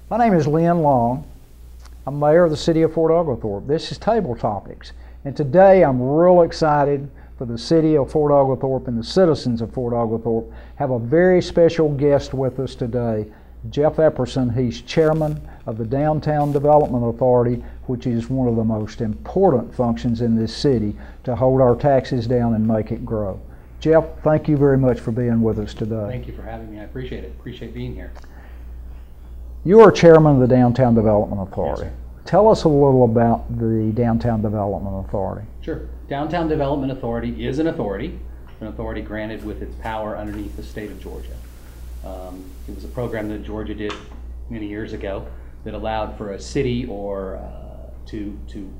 My name is Lynn Long. I'm mayor of the city of Fort Oglethorpe. This is Table Topics, and today I'm real excited for the city of Fort Oglethorpe and the citizens of Fort Oglethorpe. Have a very special guest with us today, Jeff Epperson. He's chairman of the Downtown Development Authority, which is one of the most important functions in this city to hold our taxes down and make it grow. Jeff, thank you very much for being with us today. Thank you for having me. I appreciate it. Appreciate being here. You are chairman of the Downtown Development Authority. Yes, tell us a little about the Downtown Development Authority. Sure. Downtown Development Authority is an authority granted with its power underneath the state of Georgia. It was a program that Georgia did many years ago that allowed for a city or to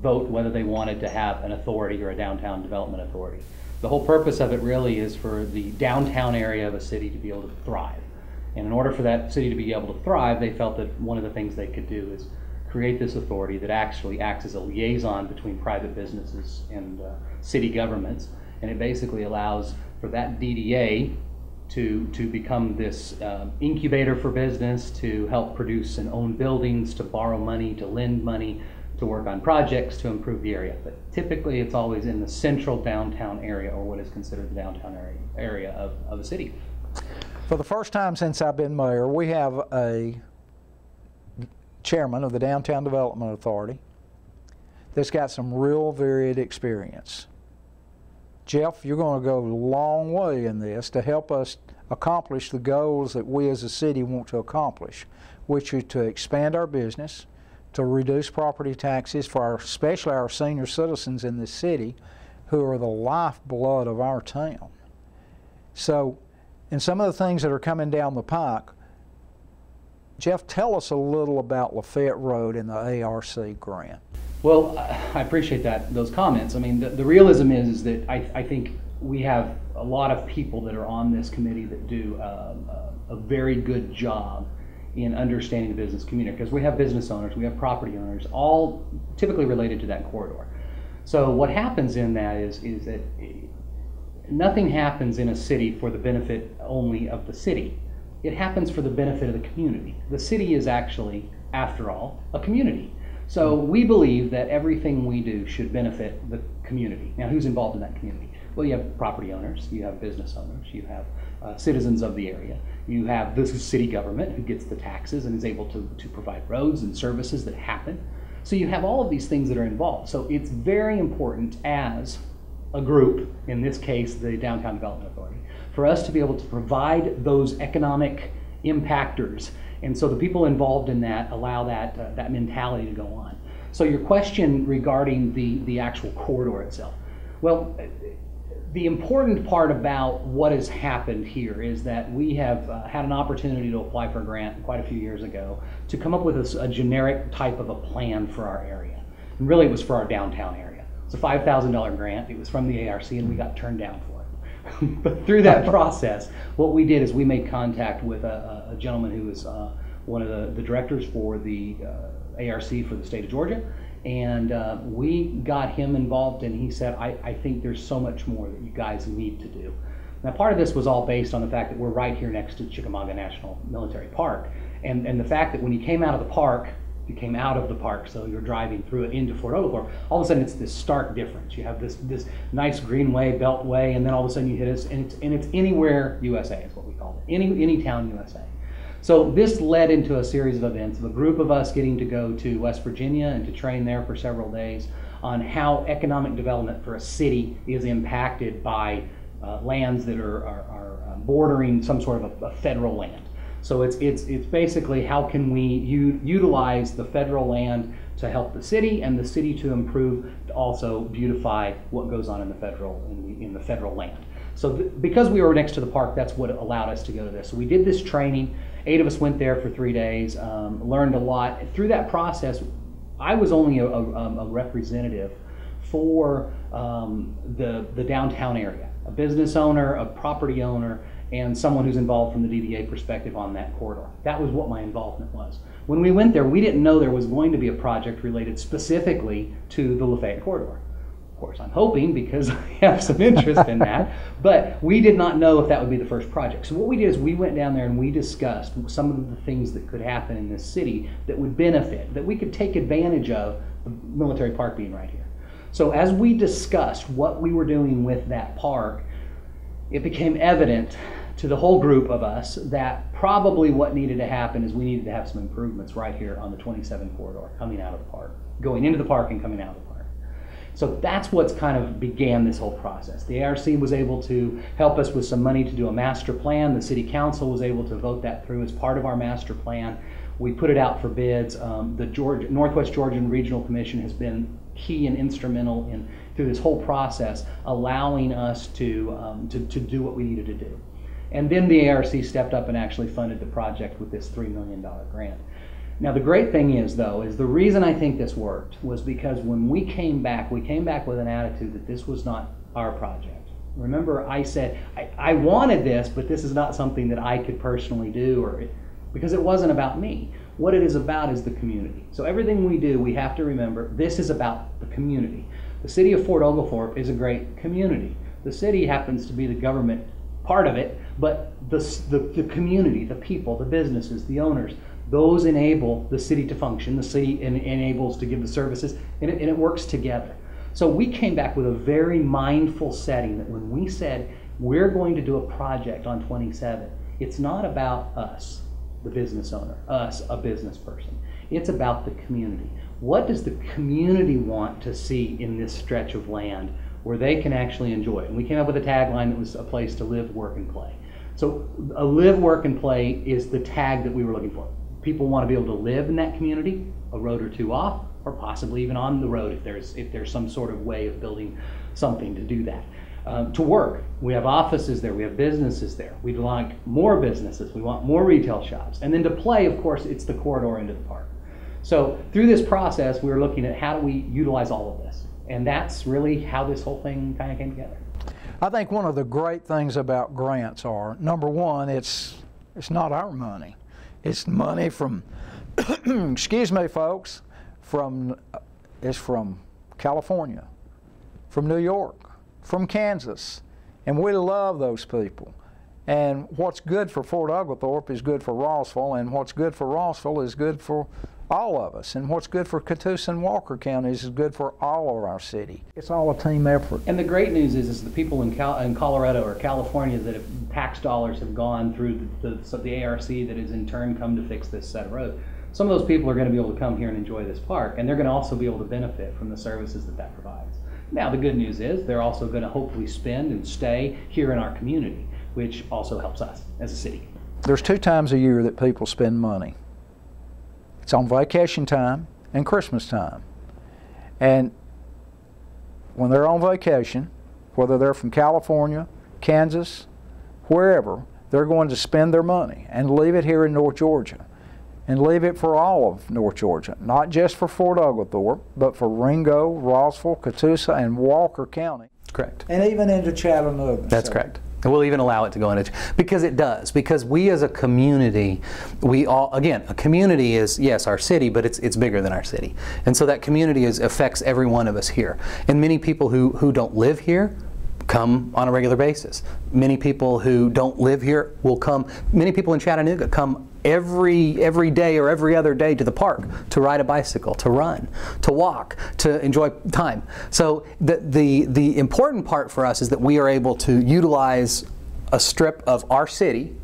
vote whether they wanted to have an authority or a downtown development authority. The whole purpose of it really is for the downtown area of a city to be able to thrive. And in order for that city to be able to thrive, they felt that one of the things they could do is create this authority that actually acts as a liaison between private businesses and city governments. And it basically allows for that DDA to become this incubator for business, to help produce and own buildings, to borrow money, to lend money, to work on projects to improve the area. But typically it's always in the central downtown area, or what is considered the downtown area of a city. For the first time since I've been mayor, we have a chairman of the Downtown Development Authority that's got some real varied experience. Jeff, you're going to go a long way in this to help us accomplish the goals that we as a city want to accomplish, which are to expand our business, to reduce property taxes for especially our senior citizens in this city who are the lifeblood of our town. So, and some of the things that are coming down the pike, Jeff, tell us a little about Lafayette Road and the ARC grant. Well, I appreciate those comments. I mean, the realism is that I think we have a lot of people that are on this committee that do a very good job in understanding the business community, because we have business owners, we have property owners, all typically related to that corridor. So what happens in that is that nothing happens in a city for the benefit only of the city. It happens for the benefit of the community. The city is actually, after all, a community. So we believe that everything we do should benefit the community. Now, who's involved in that community? Well, you have property owners, you have business owners, you have citizens of the area, you have the city government who gets the taxes and is able to provide roads and services that happen. So you have all of these things that are involved. So it's very important as a group, in this case the Downtown Development Authority, for us to be able to provide those economic impactors, and so the people involved in that allow that mentality to go on. So your question regarding the actual corridor itself, well, the important part about what has happened here is that we have had an opportunity to apply for a grant quite a few years ago to come up with a generic type of a plan for our area, and really it was for our downtown area. It's a $5,000 grant. It was from the ARC, and we got turned down for it. But through that process, what we did is we made contact with a gentleman who was one of the directors for the ARC for the state of Georgia, and we got him involved, and he said, I think there's so much more that you guys need to do. Now, part of this was all based on the fact that we're right here next to Chickamauga National Military Park, and the fact that when you came out of the park, you came out of the park, so you're driving through it into Fort Oglethorpe, all of a sudden it's this stark difference. You have this nice greenway, beltway, and then all of a sudden you hit us, and it's anywhere USA is what we call it, any town USA. So this led into a series of events of a group of us getting to go to West Virginia and to train there for several days on how economic development for a city is impacted by lands that are bordering some sort of a federal land. So it's basically how can we utilize the federal land to help the city, and the city to improve, to also beautify what goes on in the federal land. So because we were next to the park, that's what allowed us to go to this. So we did this training. 8 of us went there for 3 days, learned a lot. Through that process, I was only a representative for the downtown area, a business owner, a property owner, and someone who's involved from the DDA perspective on that corridor. That was what my involvement was. When we went there, we didn't know there was going to be a project related specifically to the Lafayette corridor. course, I'm hoping, because I have some interest in that, but we did not know if that would be the first project. So what we did is we went down there and we discussed some of the things that could happen in this city that would benefit, that we could take advantage of the military park being right here. So as we discussed what we were doing with that park, it became evident to the whole group of us that probably what needed to happen is we needed to have some improvements right here on the 27 corridor coming out of the park, going into the park and coming out of the park. So that's what's kind of began this whole process. The ARC was able to help us with some money to do a master plan. The City Council was able to vote that through as part of our master plan. We put it out for bids. The Northwest Georgian Regional Commission has been key and instrumental in through this whole process, allowing us to do what we needed to do. And then the ARC stepped up and actually funded the project with this $3 million grant. Now the great thing is, though, is the reason I think this worked was because when we came back with an attitude that this was not our project. Remember, I said, I wanted this, but this is not something that I could personally do, because it wasn't about me. What it is about is the community. So everything we do, we have to remember, this is about the community. The city of Fort Oglethorpe is a great community. The city happens to be the government part of it, but the community, the people, the businesses, the owners, those enable the city to function. The city enables to give the services, and it works together. So we came back with a very mindful setting that when we said we're going to do a project on 27, it's not about us, the business owner, us, a business person. It's about the community. What does the community want to see in this stretch of land where they can actually enjoy it? And we came up with a tagline that was a place to live, work, and play. So a live, work, and play is the tag that we were looking for. People want to be able to live in that community, a road or two off, or possibly even on the road if there's some sort of way of building something to do that. To work, we have offices there, we have businesses there. We'd like more businesses, we want more retail shops. And then to play, of course, it's the corridor into the park. So through this process, we were looking at how do we utilize all of this. And that's really how this whole thing kind of came together. I think one of the great things about grants are, number one, it's not our money. It's money from, excuse me folks, it's from California, from New York, from Kansas, and we love those people. And what's good for Fort Oglethorpe is good for Rossville, and what's good for Rossville is good for all of us, and what's good for Catoosa and Walker counties is good for all of our city. It's all a team effort. And the great news is the people in Colorado or California that have tax dollars have gone through the ARC that has in turn come to fix this set of road. Some of those people are going to be able to come here and enjoy this park, and they're going to also be able to benefit from the services that provides. Now the good news is they're also going to hopefully spend and stay here in our community, which also helps us as a city. There's 2 times a year that people spend money. It's on vacation time and Christmas time. And when they're on vacation, whether they're from California, Kansas, wherever, they're going to spend their money and leave it here in North Georgia. And leave it for all of North Georgia, not just for Fort Oglethorpe, but for Ringo, Rossville, Catoosa, and Walker County. Correct. And even into Chattanooga. That's correct. And we'll even allow it to go into, because it does, because we as a community, we all, again, a community is, yes, our city, but it's bigger than our city. And so that community affects every one of us here. And many people who don't live here come on a regular basis. Many people who don't live here will come, many people in Chattanooga come every day or every other day to the park to ride a bicycle, to run, to walk, to enjoy time. So the important part for us is that we are able to utilize a strip of our city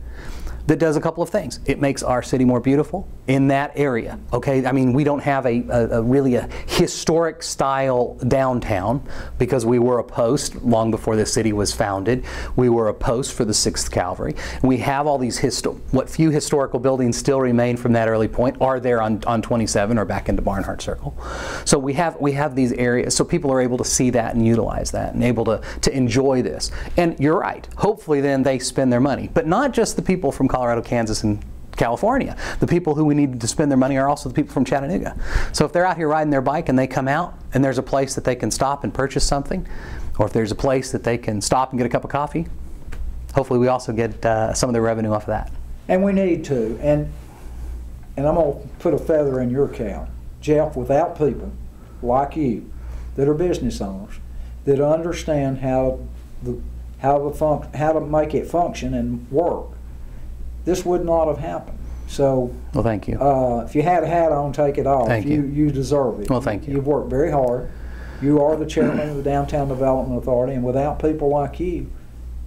that does a couple of things. It makes our city more beautiful in that area, okay? I mean, we don't have really a historic style downtown because we were a post long before this city was founded. We were a post for the 6th Cavalry. We have all these, what few historical buildings still remain from that early point are there on 27 or back into Barnhart Circle. So we have these areas, so people are able to see that and utilize that and able to enjoy this. And you're right, hopefully then they spend their money, but not just the people from Colorado, Kansas, and California. The people who we need to spend their money are also the people from Chattanooga. So if they're out here riding their bike and they come out and there's a place that they can stop and purchase something, or if there's a place that they can stop and get a cup of coffee, hopefully we also get some of the revenue off of that. And we need to. And I'm going to put a feather in your cap. Jeff, without people like you that are business owners, that understand how to make it function and work, this would not have happened. So, well, thank you. If you had a hat on, take it off. Thank you. You deserve it. Well, thank you. You've worked very hard. You are the chairman of the Downtown Development Authority, and without people like you,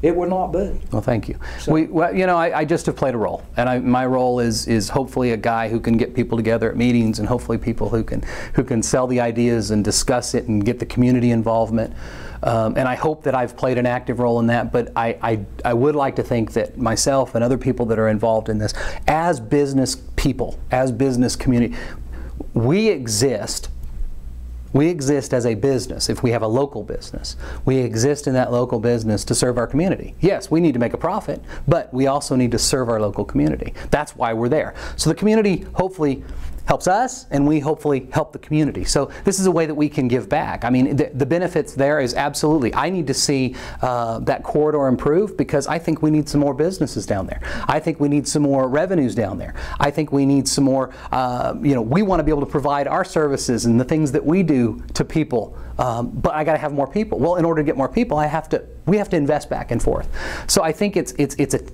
it would not be. Well, thank you. So, well, you know, I just have played a role, and my role is hopefully a guy who can get people together at meetings, and hopefully people who can sell the ideas and discuss it and get the community involvement. And I hope that I've played an active role in that, but I would like to think that myself and other people that are involved in this, as business people, as business community, we exist as a business. If we have a local business, we exist in that local business to serve our community. Yes, we need to make a profit, but we also need to serve our local community. That's why we're there. So the community hopefully helps us, and we hopefully help the community. So this is a way that we can give back. I mean, the benefits there is absolutely, I need to see that corridor improve, because I think we need some more businesses down there. I think we need some more revenues down there. I think we need some more, you know, we want to be able to provide our services and the things that we do to people, but I got to have more people. Well, in order to get more people, we have to invest back and forth. So I think it's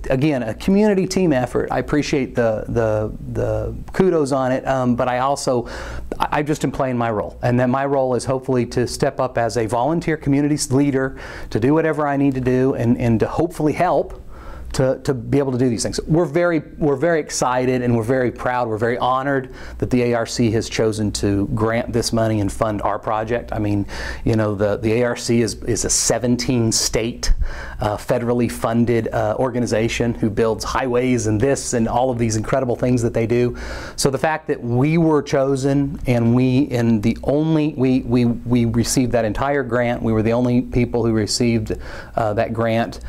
again a community team effort. I appreciate the kudos on it, but I just am playing my role, and then my role is hopefully to step up as a volunteer community leader, to do whatever I need to do, and to hopefully help to be able to do these things. We're very excited, and we're very proud. We're very honored that the ARC has chosen to grant this money and fund our project. I mean, you know, the ARC is a 17-state federally funded organization who builds highways and this and all of these incredible things that they do. So the fact that we were chosen, and we received that entire grant. We were the only people who received that grant.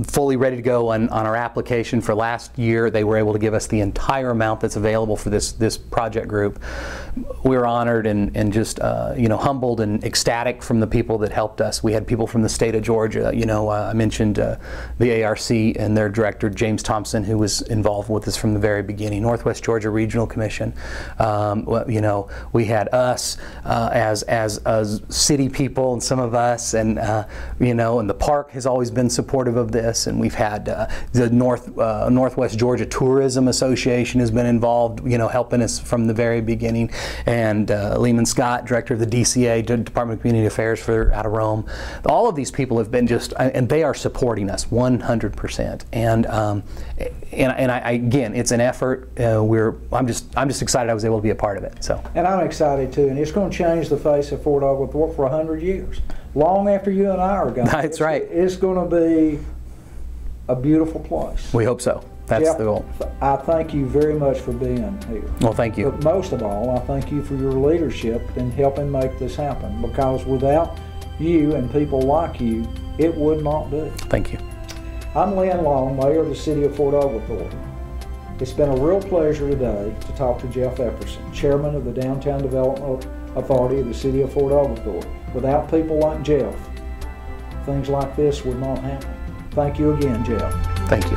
Fully ready to go on our application for last year. They were able to give us the entire amount that's available for this project group. We were honored and just you know, humbled and ecstatic from the people that helped us. We had people from the state of Georgia. You know, I mentioned the ARC and their director James Thompson, who was involved with us from the very beginning. Northwest Georgia Regional Commission. Well, you know, we had us as city people, and some of us, and you know, and the park has always been supportive of this, and we've had the Northwest Georgia Tourism Association has been involved, you know, helping us from the very beginning, and Lehman Scott, director of the DCA, Department of Community Affairs out of Rome. All of these people have been just, and they are supporting us 100%. And again, it's an effort. I'm just excited I was able to be a part of it. So. And I'm excited too, and it's going to change the face of Fort Oglethorpe for 100 years. Long after you and I are gone. That's right. It's going to be a beautiful place. We hope so. That's Jeff, the goal. I thank you very much for being here. Well, thank you. But most of all, I thank you for your leadership in helping make this happen, because without you and people like you, it would not be. Thank you. I'm Lynn, Mayor of the City of Fort Oglethorpe. It's been a real pleasure today to talk to Jeff Epperson, Chairman of the Downtown Development Authority of the City of Fort Oglethorpe. Without people like Jeff, things like this would not happen. Thank you again, Jeff. Thank you.